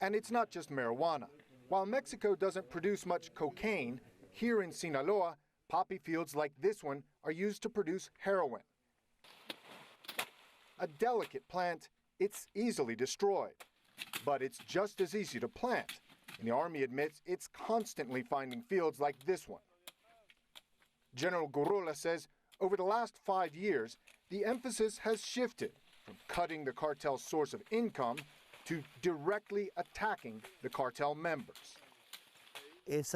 And it's not just marijuana. While Mexico doesn't produce much cocaine, here in Sinaloa, poppy fields like this one are used to produce heroin. A delicate plant, it's easily destroyed. But it's just as easy to plant. And the Army admits it's constantly finding fields like this one. General Gurrola says over the last 5 years, the emphasis has shifted from cutting the cartel's source of income to directly attacking the cartel members. These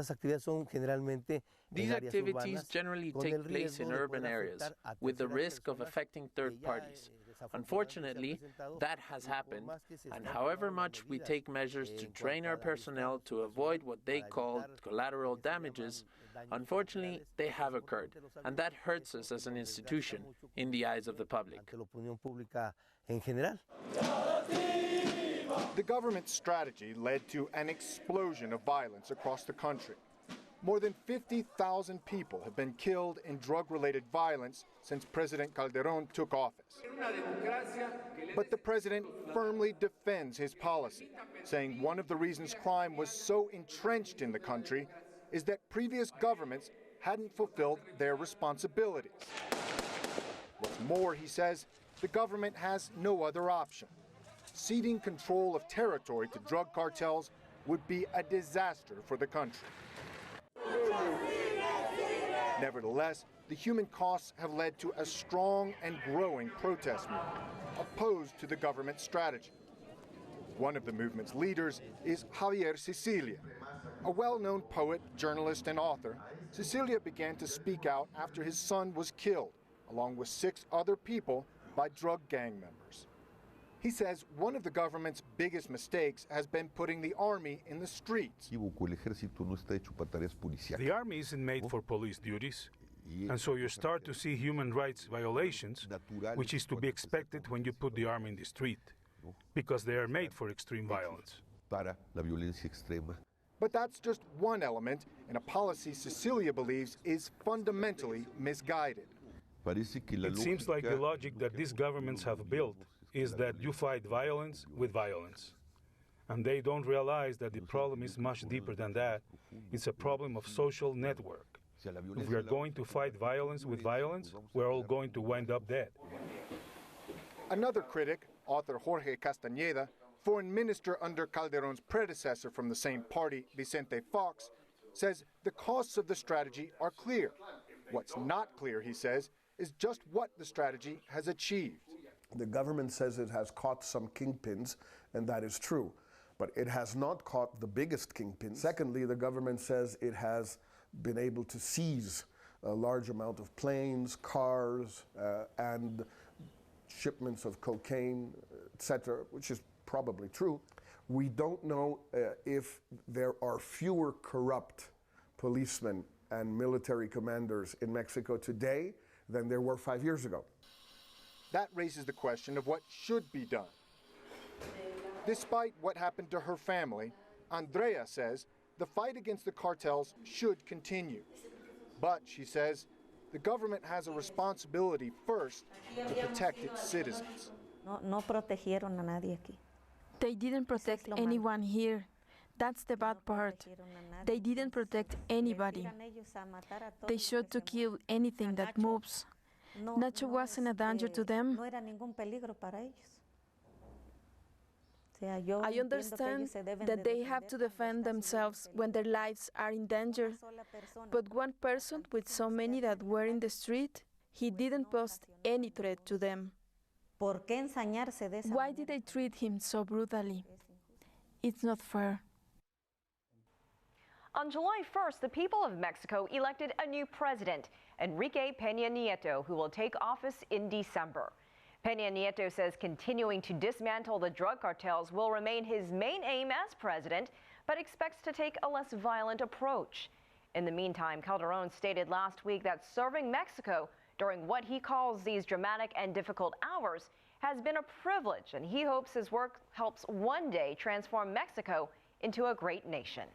activities generally take place in urban areas with the risk of affecting third parties. Unfortunately, that has happened, and however much we take measures to train our personnel to avoid what they call collateral damages, unfortunately, they have occurred, and that hurts us as an institution in the eyes of the public. The government's strategy led to an explosion of violence across the country. More than 50,000 people have been killed in drug-related violence since President Calderón took office. But the president firmly defends his policy, saying one of the reasons crime was so entrenched in the country is that previous governments hadn't fulfilled their responsibilities. What's more, he says, the government has no other option. Ceding control of territory to drug cartels would be a disaster for the country. Nevertheless, the human costs have led to a strong and growing protest movement opposed to the government's strategy. One of the movement's leaders is Javier Sicilia. A well-known poet, journalist, and author, Sicilia began to speak out after his son was killed, along with 6 other people, by drug gang members. He says one of the government's biggest mistakes has been putting the army in the streets. The army isn't made for police duties, and so you start to see human rights violations, which is to be expected when you put the army in the street, because they are made for extreme violence. But that's just one element in a policy Cecilia believes is fundamentally misguided. It seems like the logic that these governments have built is that you fight violence with violence. And they don't realize that the problem is much deeper than that. It's a problem of social network. If we are going to fight violence with violence, we're all going to wind up dead. Another critic, author Jorge Castañeda, foreign minister under Calderón's predecessor from the same party, Vicente Fox, says the costs of the strategy are clear. What's not clear, he says, is just what the strategy has achieved. The government says it has caught some kingpins, and that is true. But it has not caught the biggest kingpins. Secondly, the government says it has been able to seize a large amount of planes, cars, and shipments of cocaine, etc., which is probably true. We don't know if there are fewer corrupt policemen and military commanders in Mexico today than there were 5 years ago. That raises the question of what should be done. Despite what happened to her family, Andrea says the fight against the cartels should continue. But, she says, the government has a responsibility first to protect its citizens. They didn't protect anyone here. That's the bad part. They didn't protect anybody. They shot to kill anything that moves. Nacho wasn't a danger to them. I understand that they have to defend themselves when their lives are in danger. But one person with so many that were in the street, he didn't pose any threat to them. Why did they treat him so brutally? It's not fair. On July 1st, the people of Mexico elected a new president, Enrique Peña Nieto, who will take office in December. Peña Nieto says continuing to dismantle the drug cartels will remain his main aim as president, but expects to take a less violent approach. In the meantime, Calderón stated last week that serving Mexico during what he calls these dramatic and difficult hours has been a privilege, and he hopes his work helps one day transform Mexico into a great nation.